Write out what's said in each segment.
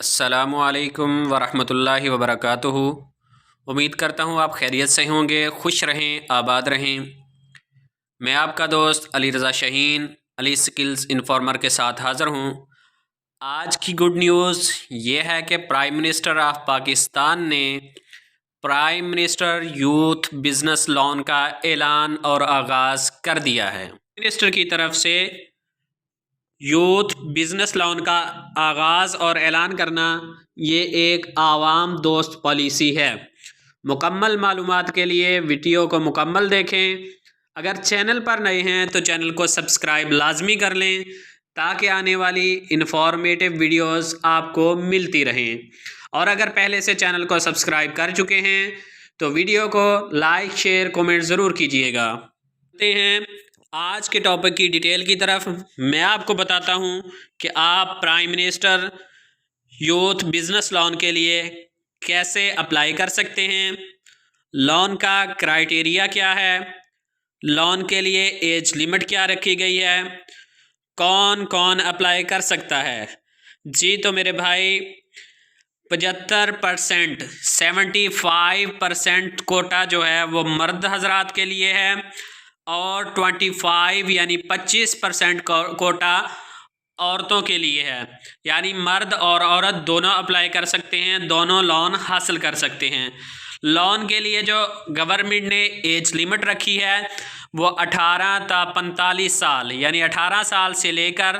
अस्सलामु अलैकुम वरहमतुल्लाहि वबरकातुहू। उम्मीद करता हूँ आप खैरियत से होंगे, खुश रहें, आबाद रहें। मैं आपका दोस्त अली रज़ा शाहीन अली स्किल्स इन्फॉर्मर के साथ हाज़िर हूँ। आज की गुड न्यूज़ ये है कि प्राइम मिनिस्टर ऑफ पाकिस्तान ने prime minister youth business loan का ऐलान और आगाज़ कर दिया है। मिनिस्टर की तरफ से यूथ बिज़नेस लोन का आगाज़ और ऐलान करना ये एक आवाम दोस्त पॉलिसी है। मुकम्मल मालूमात के लिए वीडियो को मुकम्मल देखें। अगर चैनल पर नए हैं तो चैनल को सब्सक्राइब लाजमी कर लें ताकि आने वाली इन्फॉर्मेटिव वीडियोस आपको मिलती रहें। और अगर पहले से चैनल को सब्सक्राइब कर चुके हैं तो वीडियो को लाइक शेयर कमेंट ज़रूर कीजिएगा। हैं आज के टॉपिक की डिटेल की तरफ। मैं आपको बताता हूं कि आप prime minister youth business loan के लिए कैसे अप्लाई कर सकते हैं, लोन का क्राइटेरिया क्या है, लोन के लिए एज लिमिट क्या रखी गई है, कौन कौन अप्लाई कर सकता है। जी तो मेरे भाई 75% 75% कोटा जो है वो मर्द हजरात के लिए है और 25 यानी 25% कोटा औरतों के लिए है। यानी मर्द और औरत दोनों अप्लाई कर सकते हैं, दोनों लोन हासिल कर सकते हैं। लोन के लिए जो गवर्नमेंट ने एज लिमिट रखी है वो 18 ता 45 साल यानी 18 साल से लेकर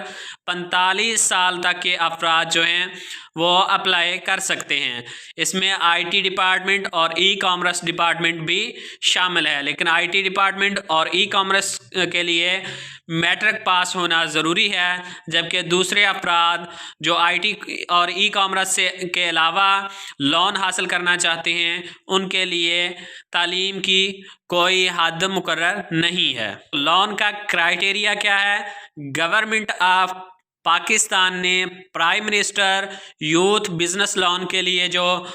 45 साल तक के अफराद जो हैं वो अप्लाई कर सकते हैं। इसमें आईटी डिपार्टमेंट और ई कॉमर्स डिपार्टमेंट भी शामिल है, लेकिन आईटी डिपार्टमेंट और ई कॉमर्स के लिए मैट्रिक पास होना ज़रूरी है, जबकि दूसरे अफराद जो आईटी और ई कॉमर्स से के अलावा लोन हासिल करना चाहते हैं उनके लिए तालीम की कोई हद मुकर्रर नहीं है। लोन का क्राइटेरिया क्या है? गवर्नमेंट ऑफ पाकिस्तान ने prime minister youth business loan के लिए जो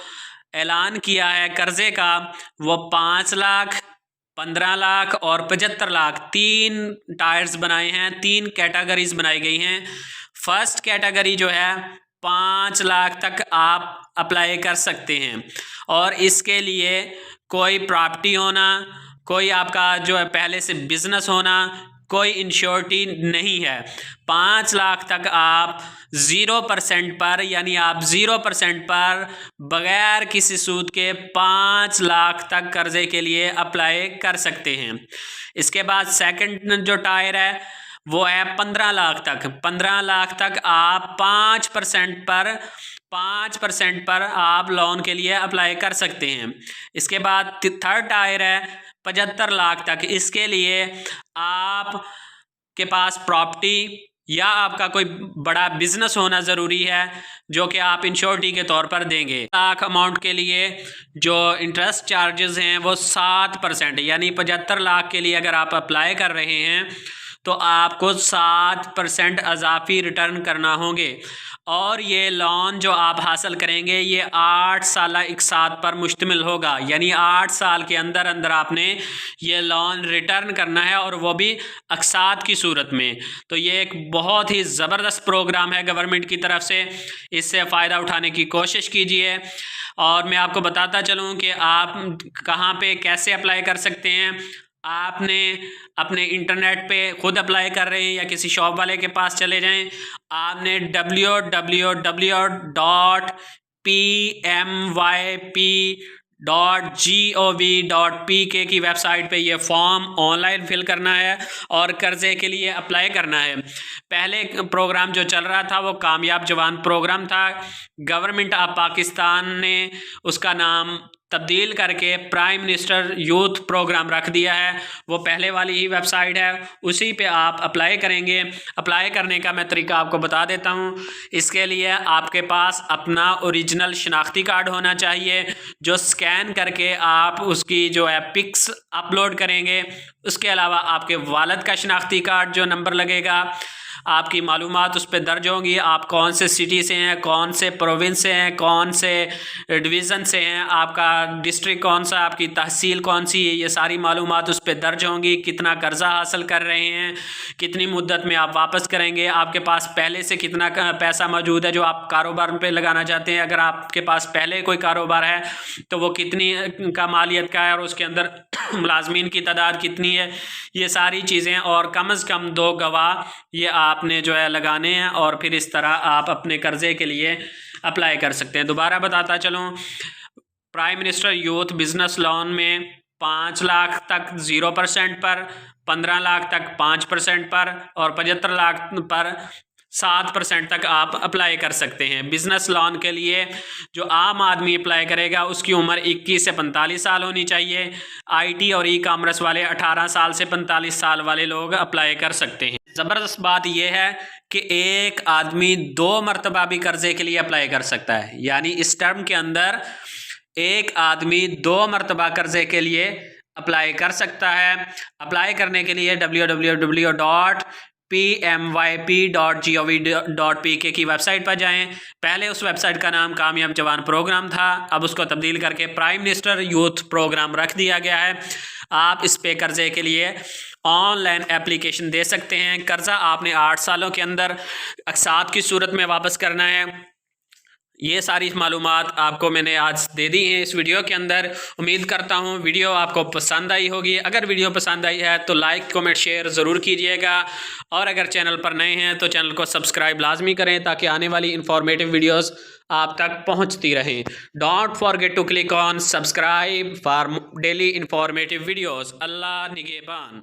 ऐलान किया है कर्ज़े का वो 5 लाख, 15 लाख और 75 लाख 3 टायर्स बनाए हैं, 3 कैटेगरीज बनाई गई हैं। फर्स्ट कैटेगरी जो है 5 लाख तक आप अप्लाई कर सकते हैं और इसके लिए कोई प्रॉपर्टी होना, कोई आपका जो है पहले से बिज़नेस होना, कोई इंश्योरिटी नहीं है। 5 लाख तक आप 0% पर यानी आप 0% पर बग़ैर किसी सूद के 5 लाख तक कर्ज़े के लिए अप्लाई कर सकते हैं। इसके बाद सेकंड जो टायर है वो है 15 लाख तक। 15 लाख तक आप 5% पर आप लोन के लिए अप्लाई कर सकते हैं। इसके बाद थर्ड टायर है 75 लाख तक। इसके लिए आप के पास प्रॉपर्टी या आपका कोई बड़ा बिजनेस होना ज़रूरी है जो कि आप इंश्योरिटी के तौर पर देंगे। लाख अमाउंट के लिए जो इंटरेस्ट चार्जेस हैं वो 7% यानी 75 लाख के लिए अगर आप अप्लाई कर रहे हैं तो आपको 7% अज़ाफ़ी रिटर्न करना होंगे। और ये लोन जो आप हासिल करेंगे ये 8 साल इक़सात पर मुश्तमिल होगा, यानी 8 साल के अंदर अंदर आपने ये लोन रिटर्न करना है और वो भी अक़सात की सूरत में। तो ये एक बहुत ही ज़बरदस्त प्रोग्राम है गवर्नमेंट की तरफ से, इससे फ़ायदा उठाने की कोशिश कीजिए। और मैं आपको बताता चलूँ कि आप कहाँ पे कैसे अप्लाई कर सकते हैं। आपने अपने इंटरनेट पे खुद अप्लाई कर रहे हैं या किसी शॉप वाले के पास चले जाएं। आपने www.pmyp.gov.pk की वेबसाइट पे ये फॉर्म ऑनलाइन फिल करना है और कर्ज़े के लिए अप्लाई करना है। पहले प्रोग्राम जो चल रहा था वो कामयाब जवान प्रोग्राम था। गवर्नमेंट ऑफ पाकिस्तान ने उसका नाम तब्दील करके प्राइम मिनिस्टर यूथ प्रोग्राम रख दिया है। वो पहले वाली ही वेबसाइट है, उसी पे आप अप्लाई करेंगे। अप्लाई करने का मैं तरीका आपको बता देता हूँ। इसके लिए आपके पास अपना ओरिजिनल शनाख्ती कार्ड होना चाहिए जो स्कैन करके आप उसकी जो है पिक्स अपलोड करेंगे। उसके अलावा आपके वालिद का शनाख्ती कार्ड जो नंबर लगेगा, आपकी मालूमात उस पर दर्ज होंगी। आप कौन से सिटी से हैं, कौन से प्रोविंस से हैं, कौन से डिवीज़न से हैं, आपका डिस्ट्रिक्ट कौन सा, आपकी तहसील कौन सी है, ये सारी मालूमात उस पर दर्ज होंगी। कितना कर्ज़ा हासिल कर रहे हैं, कितनी मुद्दत में आप वापस करेंगे, आपके पास पहले से कितना पैसा मौजूद है जो आप कारोबार पे लगाना चाहते हैं। अगर आपके पास पहले कोई कारोबार है तो वो कितनी का मालियत का है और उसके अंदर मुलाजमीन की तादाद कितनी है, ये सारी चीज़ें, और कम से कम 2 गवाह ये आपने जो है लगाने हैं, और फिर इस तरह आप अपने कर्ज़े के लिए अप्लाई कर सकते हैं। दोबारा बताता चलूँ, prime minister youth business loan में 5 लाख तक 0% पर, 15 लाख तक 5% पर, और 75 लाख पर 7% तक आप अप्लाई कर सकते हैं। बिज़नेस लोन के लिए जो आम आदमी अप्लाई करेगा उसकी उम्र 21 से 45 साल होनी चाहिए। IT और ई-कॉमर्स वाले 18 साल से 45 साल वाले लोग अप्लाई कर सकते हैं। ज़बरदस्त बात यह है कि एक आदमी 2 मरतबा भी कर्ज़े के लिए अप्लाई कर सकता है, यानी इस टर्म के अंदर एक आदमी 2 मरतबा कर्ज़े के लिए अप्लाई कर सकता है। अप्लाई करने के लिए www.pmyp.gov.pk की वेबसाइट पर जाएं। पहले उस वेबसाइट का नाम कामयाब जवान प्रोग्राम था, अब उसको तब्दील करके प्राइम मिनिस्टर यूथ प्रोग्राम रख दिया गया है। आप इस पे कर्ज़े के लिए ऑनलाइन एप्लीकेशन दे सकते हैं। कर्ज़ा आपने 8 सालों के अंदर अक़सात की सूरत में वापस करना है। ये सारी मालूमात आपको मैंने आज दे दी हैं इस वीडियो के अंदर। उम्मीद करता हूँ वीडियो आपको पसंद आई होगी। अगर वीडियो पसंद आई है तो लाइक, कमेंट, शेयर ज़रूर कीजिएगा, और अगर चैनल पर नए हैं तो चैनल को सब्सक्राइब लाजमी करें ताकि आने वाली इंफॉर्मेटिव वीडियोस आप तक पहुँचती रहें। Don't forget to click on subscribe for daily informative videos. Allah निगहबान।